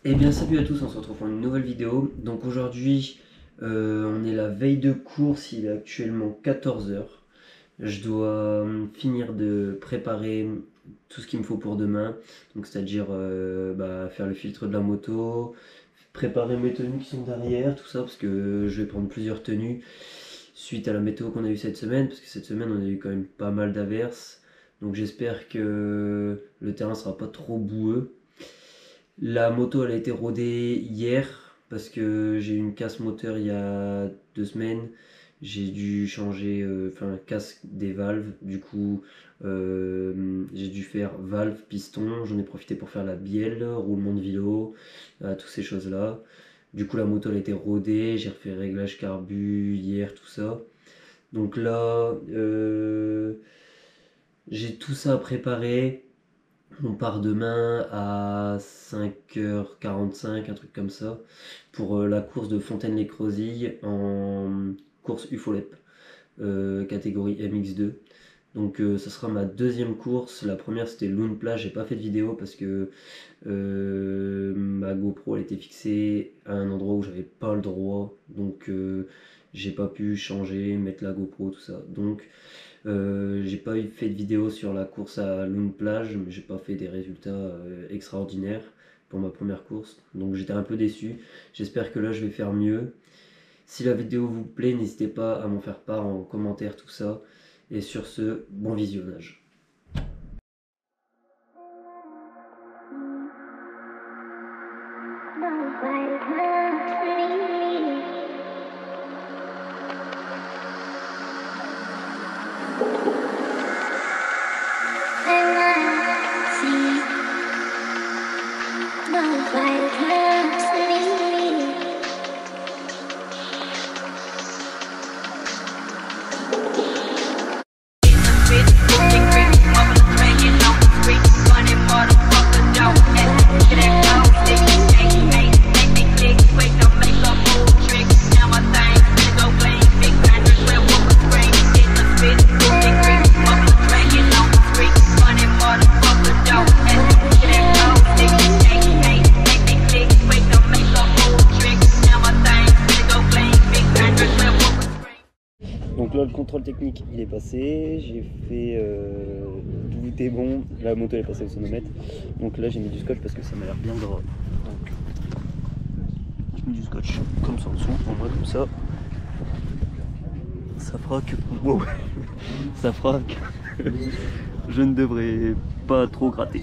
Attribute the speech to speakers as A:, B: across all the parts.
A: Eh bien salut à tous, on se retrouve pour une nouvelle vidéo. Donc aujourd'hui on est la veille de course, il est actuellement 14 h. Je dois finir de préparer tout ce qu'il me faut pour demain. Donc c'est-à-dire faire le filtre de la moto, préparer mes tenues qui sont derrière, tout ça, parce que je vais prendre plusieurs tenues suite à la météo qu'on a eu cette semaine, parce que cette semaine on a eu quand même pas mal d'averses. Donc j'espère que le terrain sera pas trop boueux. La moto elle a été rodée hier parce que j'ai eu une casse moteur il y a 2 semaines. J'ai dû changer casque des valves. Du coup j'ai dû faire valve, piston. J'en ai profité pour faire la bielle, roulement de vélo, toutes ces choses là. Du coup la moto elle a été rodée. J'ai refait réglage carbu hier, tout ça. Donc là j'ai tout ça à préparer. On part demain à 5h45, un truc comme ça, pour la course de Fontaine-les-Crozilles en course UFOLEP, catégorie MX2. Donc ça sera ma deuxième course. La première c'était Lune Plage, j'ai pas fait de vidéo parce que ma GoPro elle était fixée à un endroit où j'avais pas le droit. Donc j'ai pas pu changer, mettre la GoPro, tout ça. Donc j'ai pas fait de vidéo sur la course à Lune Plage, mais j'ai pas fait des résultats extraordinaires pour ma première course. Donc j'étais un peu déçu. J'espère que là je vais faire mieux. Si la vidéo vous plaît, n'hésitez pas à m'en faire part en commentaire, tout ça. Et sur ce, bon visionnage. Donc là le contrôle technique il est passé, j'ai fait tout est bon, la moto elle est passée au sonomètre. Donc là j'ai mis du scotch parce que ça m'a l'air bien droit. Donc j'ai mis du scotch comme ça en dessous, en vrai comme ça. Ça fera que. Wow. Ça fera que je ne devrais pas trop gratter.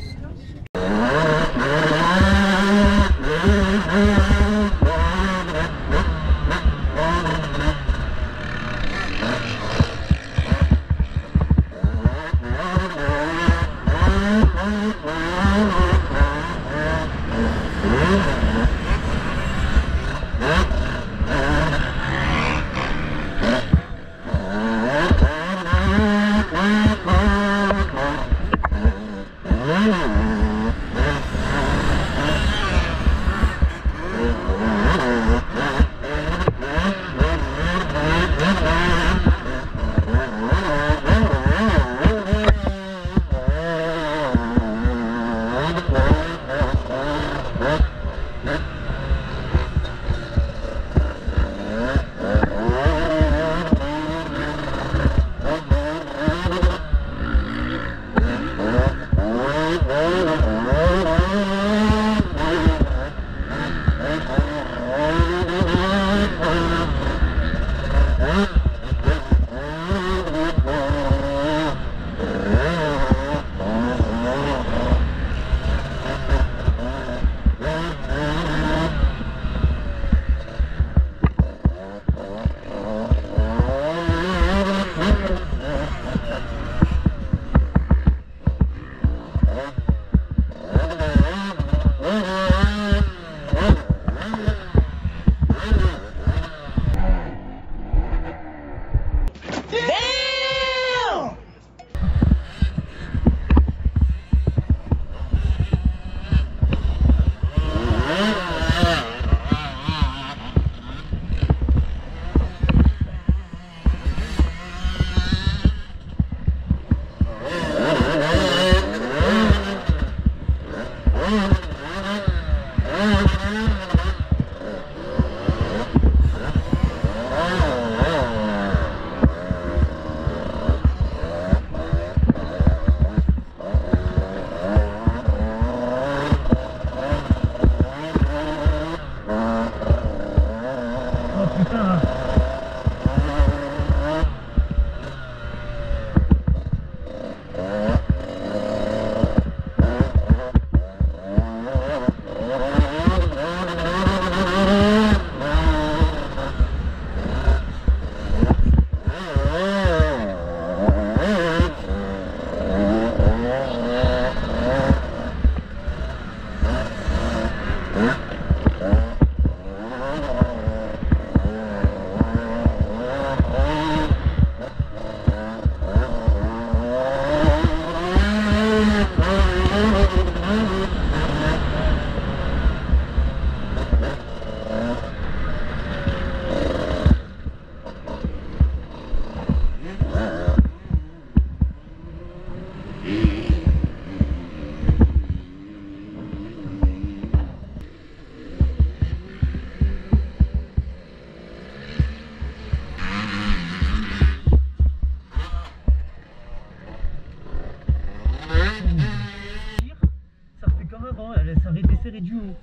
A: Ça redesserrer du haut.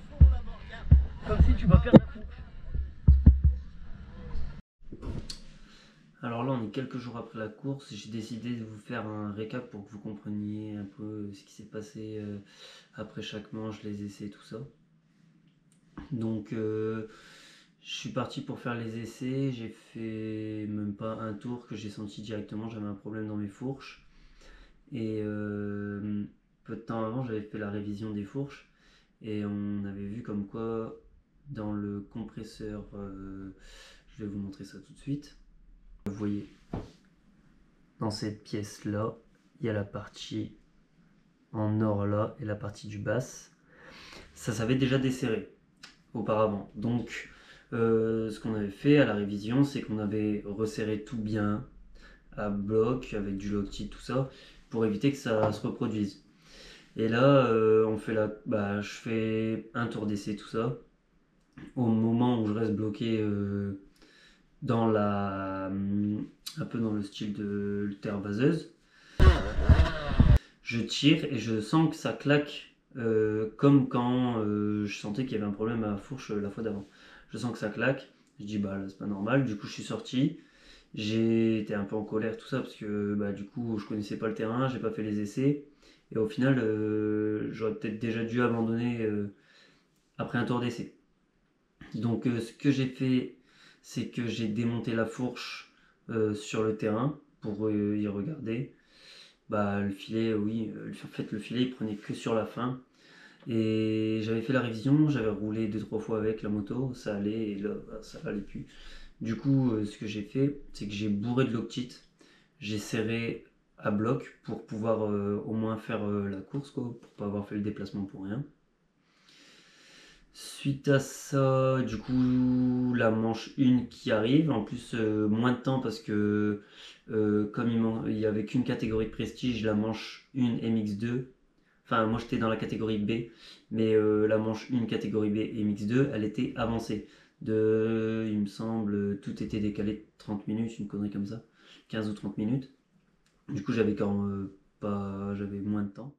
A: Comme si tu vas perdre la fourche. Alors là on est quelques jours après la course, j'ai décidé de vous faire un récap pour que vous compreniez un peu ce qui s'est passé après chaque manche, les essais, tout ça. Donc je suis parti pour faire les essais, j'ai fait même pas un tour que j'ai senti directement, j'avais un problème dans mes fourches. Et peu de temps avant j'avais fait la révision des fourches. Et on avait vu comme quoi dans le compresseur, je vais vous montrer ça tout de suite. Vous voyez, dans cette pièce là, il y a la partie en or là et la partie du basse. Ça s'avait déjà desserré auparavant. Donc ce qu'on avait fait à la révision, c'est qu'on avait resserré tout bien à bloc avec du Loctite, tout ça, pour éviter que ça se reproduise. Et là, je fais un tour d'essai, tout ça. Au moment où je reste bloqué dans un peu dans le style de terre vaseuse, je tire et je sens que ça claque comme quand je sentais qu'il y avait un problème à la fourche la fois d'avant. Je sens que ça claque. Je dis bah là c'est pas normal. Du coup je suis sorti. J'ai été un peu en colère tout ça parce que du coup je connaissais pas le terrain, j'ai pas fait les essais. Et au final, j'aurais peut-être déjà dû abandonner après un tour d'essai. Donc ce que j'ai fait, c'est que j'ai démonté la fourche sur le terrain pour y regarder. Le filet, oui, en fait le filet il prenait que sur la fin. Et j'avais fait la révision, j'avais roulé 2-3 fois avec la moto, ça allait, et là ça allait plus. Du coup, ce que j'ai fait, c'est que j'ai bourré de Loctite, j'ai serré à bloc pour pouvoir au moins faire la course, quoi, pour pas avoir fait le déplacement pour rien. Suite à ça, du coup, la manche 1 qui arrive, en plus moins de temps parce que comme il n'y avait qu'une catégorie de prestige, la manche 1 MX2, enfin moi j'étais dans la catégorie B, mais la manche 1 catégorie B et MX2, elle était avancée. Il me semble, tout était décalé de 30 minutes, une connerie comme ça, 15 ou 30 minutes. Du coup, j'avais j'avais moins de temps.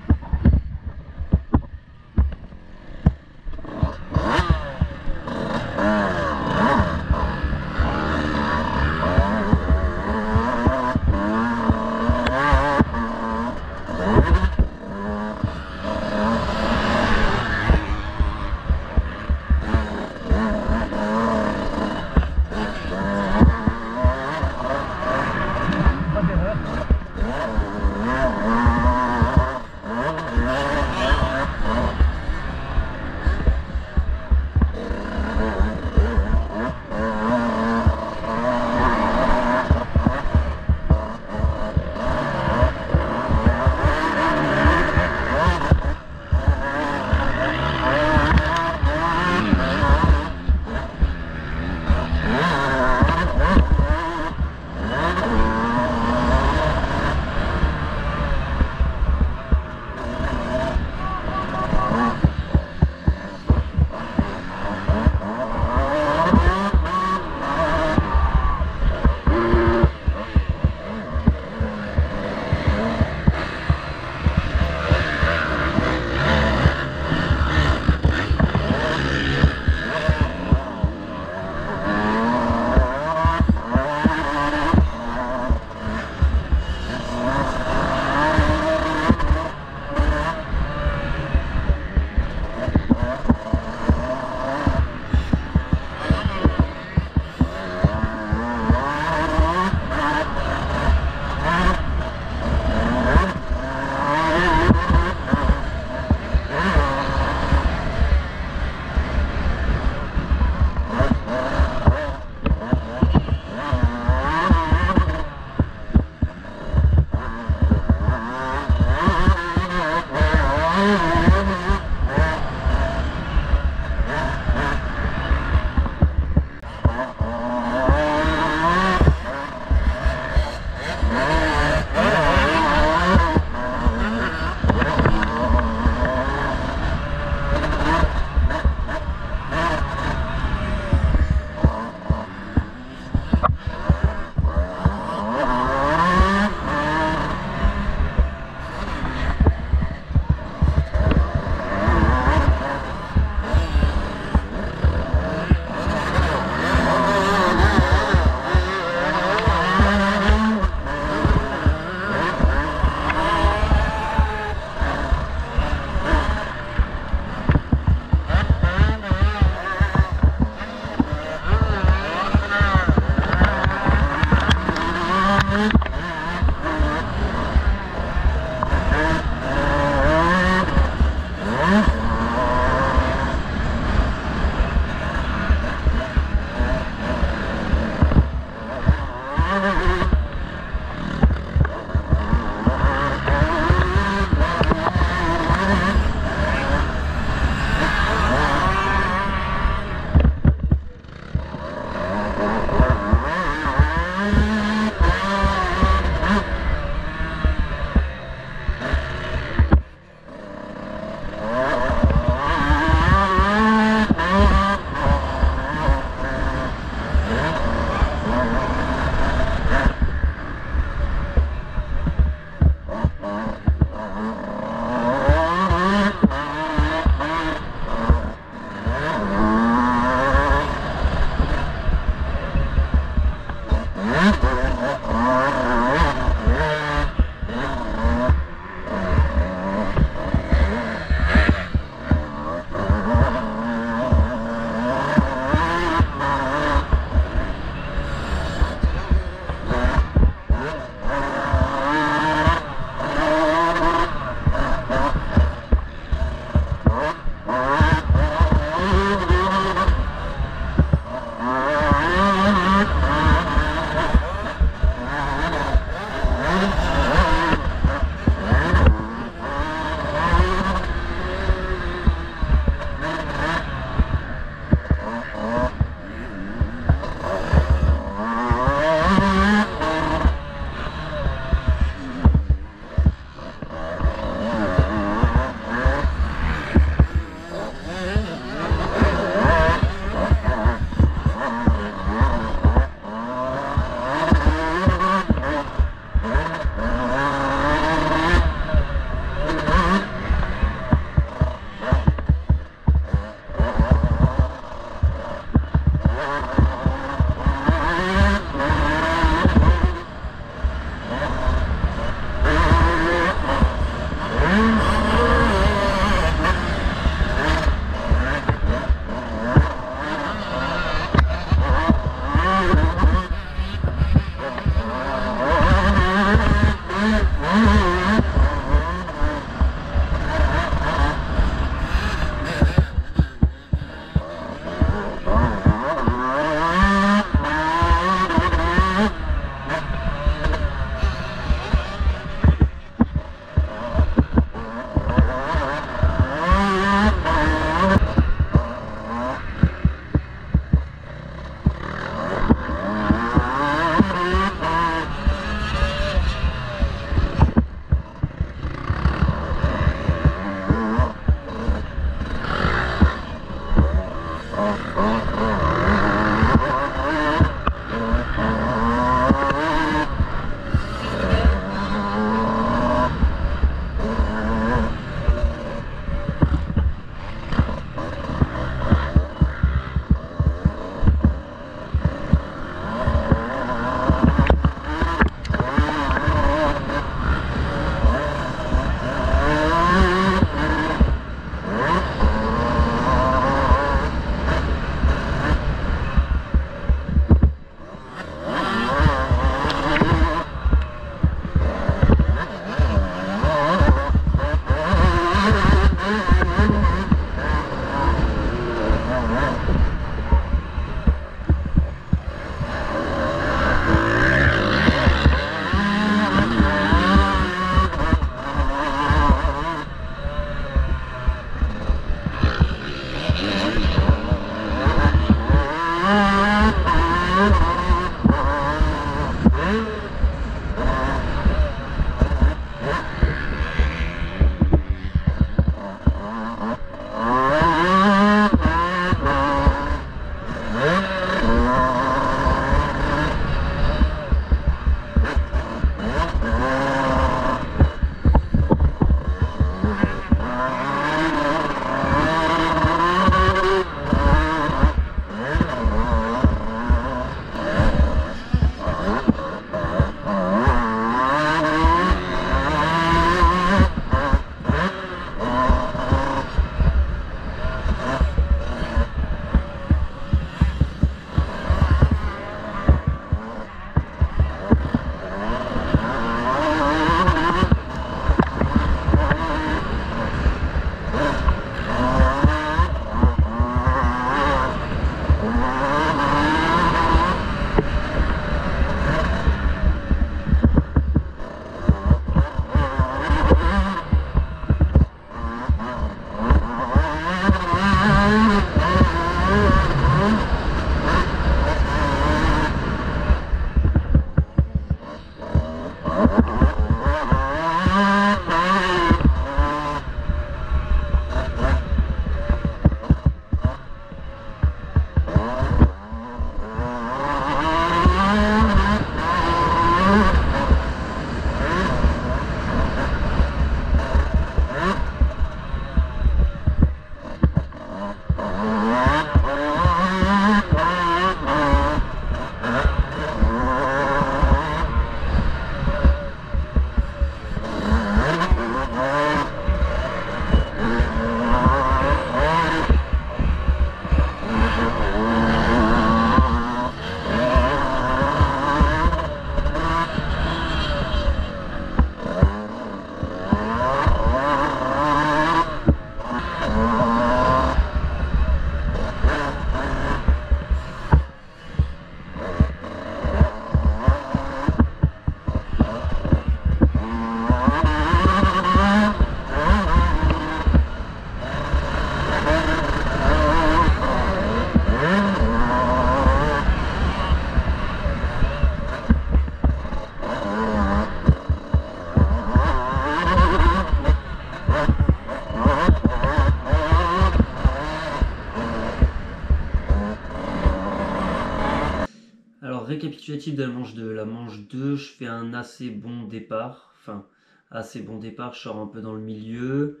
A: Alors, récapitulatif de la manche 2, je fais un assez bon départ. Enfin, assez bon départ, je sors un peu dans le milieu.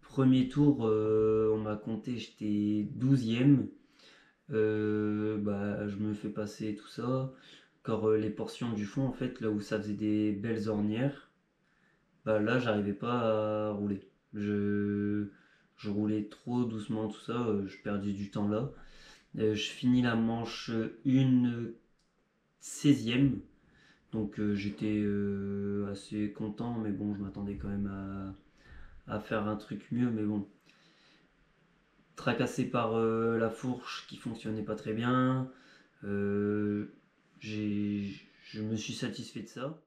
A: Premier tour, on m'a compté, j'étais 12e. Je me fais passer tout ça. Encore les portions du fond, en fait, là où ça faisait des belles ornières, là, j'arrivais pas à rouler. Je roulais trop doucement, tout ça, je perdais du temps là. Je finis la manche 1 16e. Donc j'étais assez content, mais bon, je m'attendais quand même à faire un truc mieux, mais bon. Tracassé par la fourche qui fonctionnait pas très bien. Je me suis satisfait de ça.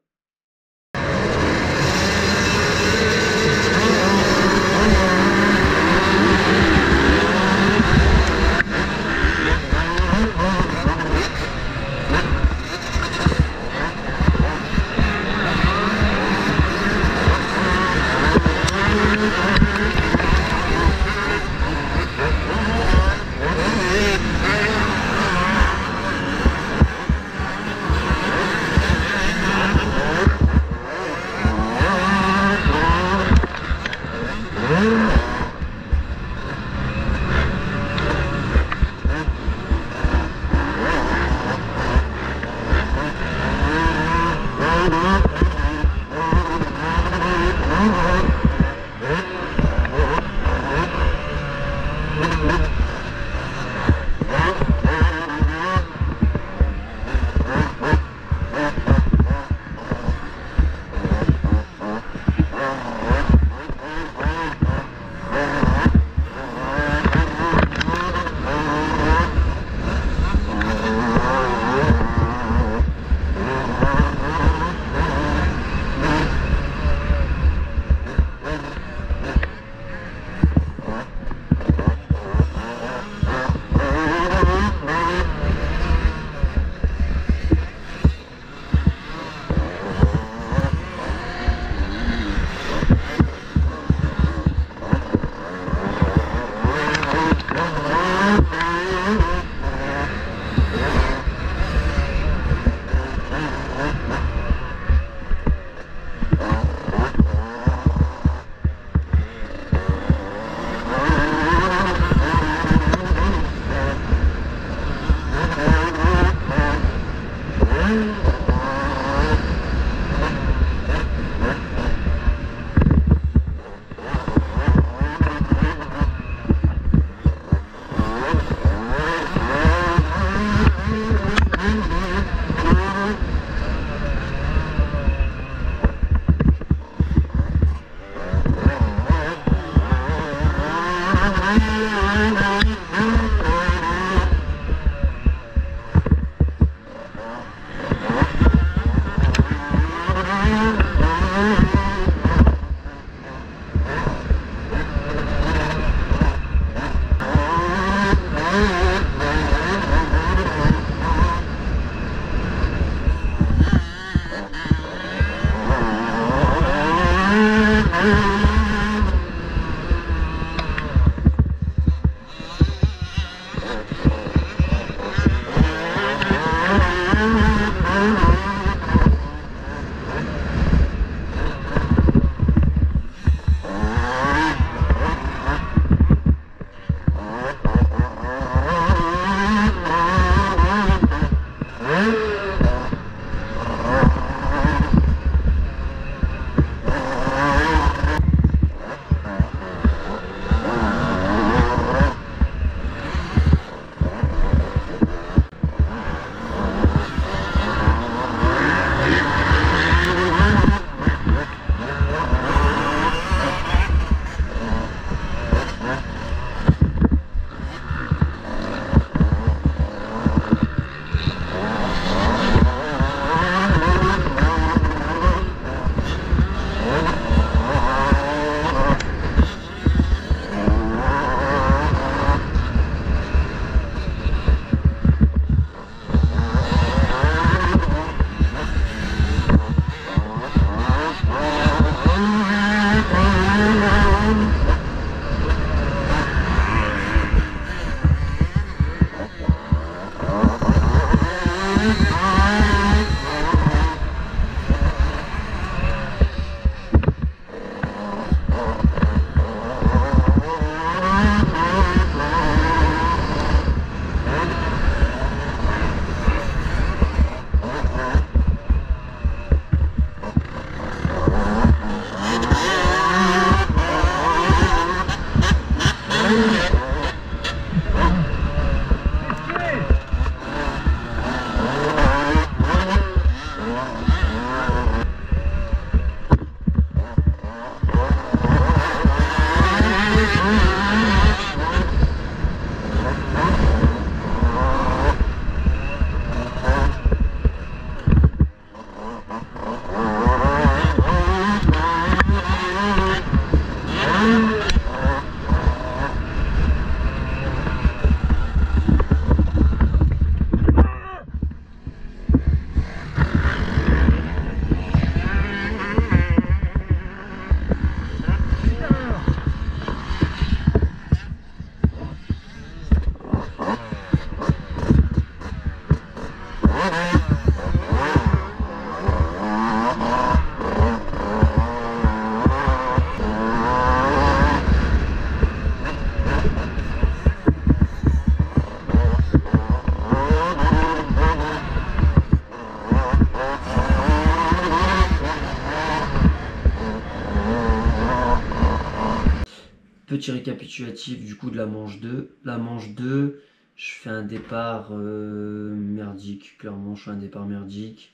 A: Petit récapitulatif du coup de la manche 2. La manche 2, je fais un départ merdique, clairement je fais un départ merdique.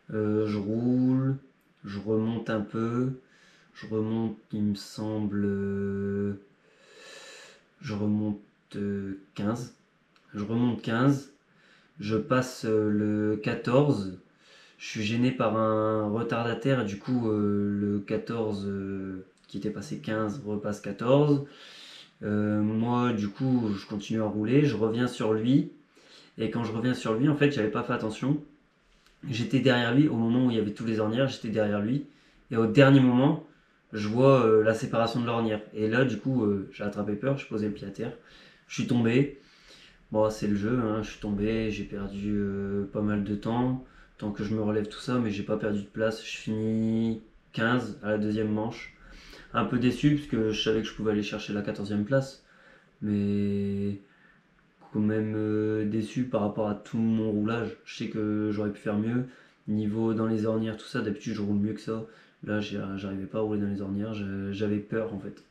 A: Je roule, je remonte un peu, je remonte, il me semble, je remonte 15. Je remonte 15, je passe le 14. Je suis gêné par un retardataire et du coup le 14 qui était passé 15 repasse 14. Moi du coup je continue à rouler, je reviens sur lui et quand je reviens sur lui en fait j'avais pas fait attention. J'étais derrière lui au moment où il y avait tous les ornières, j'étais derrière lui et au dernier moment je vois la séparation de l'ornière et là du coup j'ai attrapé peur, je posais le pied à terre, je suis tombé. Bon c'est le jeu, hein, je suis tombé, j'ai perdu pas mal de temps. Tant que je me relève tout ça, mais j'ai pas perdu de place. Je finis 15 à la deuxième manche. Un peu déçu parce que je savais que je pouvais aller chercher la 14e place, mais quand même déçu par rapport à tout mon roulage. Je sais que j'aurais pu faire mieux. Niveau dans les ornières, tout ça, d'habitude je roule mieux que ça. Là j'arrivais pas à rouler dans les ornières, j'avais peur en fait.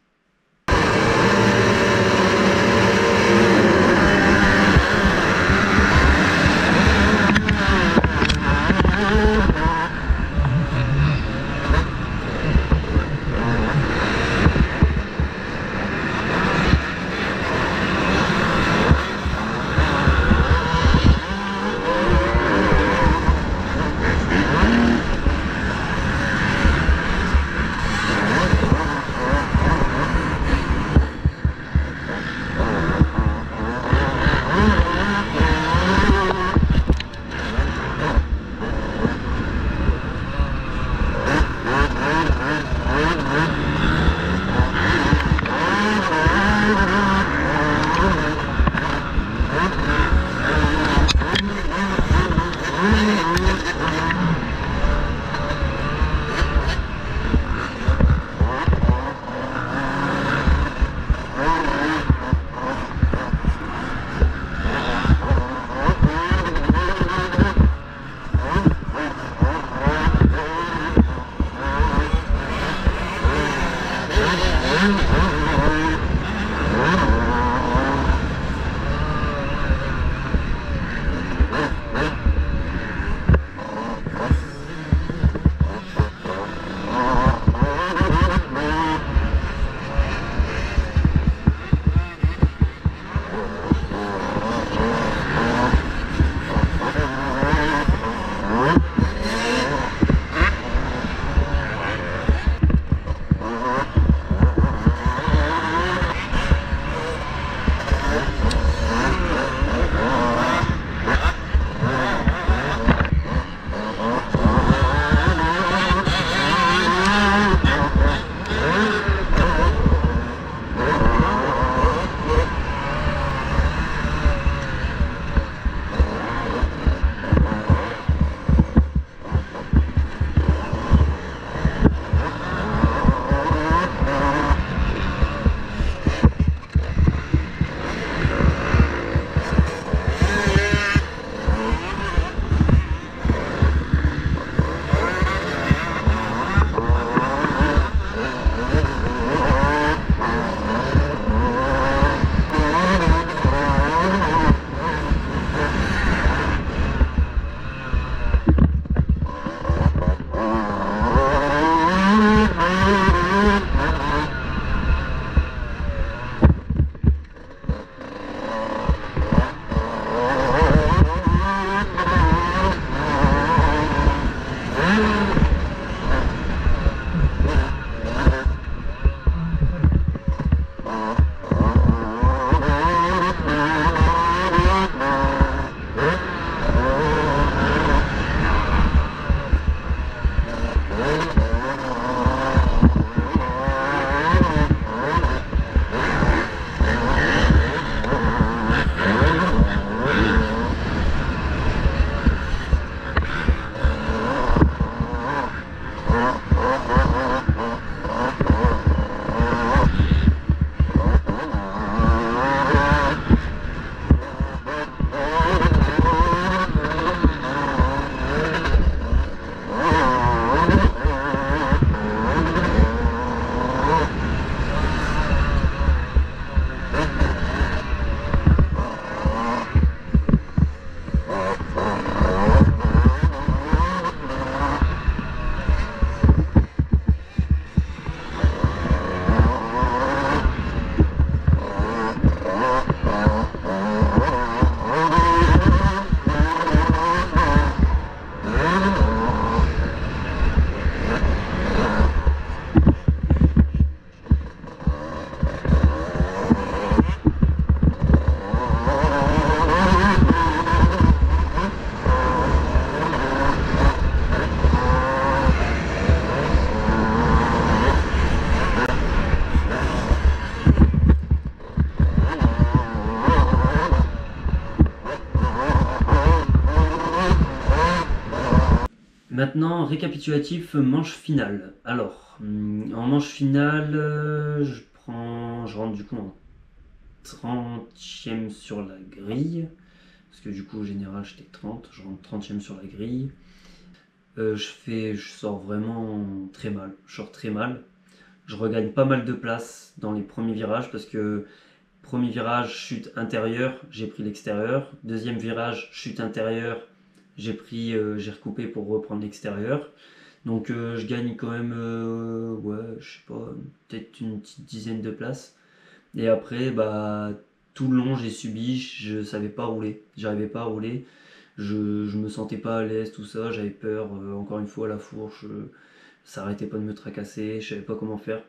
A: Maintenant, récapitulatif, manche finale. Alors, en manche finale, je rentre du coup en 30e sur la grille. Parce que du coup, au général, j'étais 30. Je rentre 30e sur la grille. Je sors vraiment très mal. Je sors très mal. Je regagne pas mal de place dans les premiers virages parce que premier virage, chute intérieure, j'ai pris l'extérieur. Deuxième virage, chute intérieure, j'ai recoupé pour reprendre l'extérieur. Donc je gagne quand même, ouais, je sais pas, peut-être une petite dizaine de places. Et après, bah, tout le long, j'ai subi, je savais pas rouler, j'arrivais pas à rouler. Je me sentais pas à l'aise, tout ça, j'avais peur, encore une fois, la fourche, ça arrêtait pas de me tracasser, je savais pas comment faire.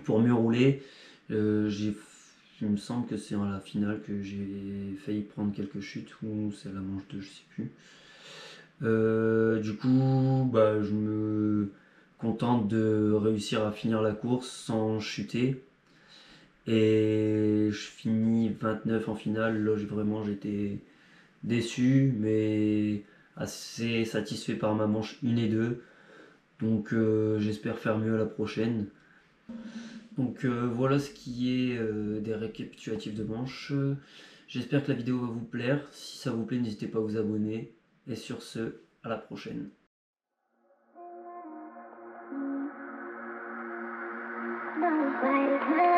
A: Pour mieux rouler, il me semble que c'est à la finale que j'ai failli prendre quelques chutes, ou c'est à la manche 2, je sais plus. Du coup, bah, je me contente de réussir à finir la course sans chuter. Et je finis 29 en finale. Là, vraiment, j'étais déçu, mais assez satisfait par ma manche 1 et 2. Donc, j'espère faire mieux la prochaine. Donc, voilà ce qui est des récapitulatifs de manches. J'espère que la vidéo va vous plaire. Si ça vous plaît, n'hésitez pas à vous abonner. Et sur ce, à la prochaine.
B: No,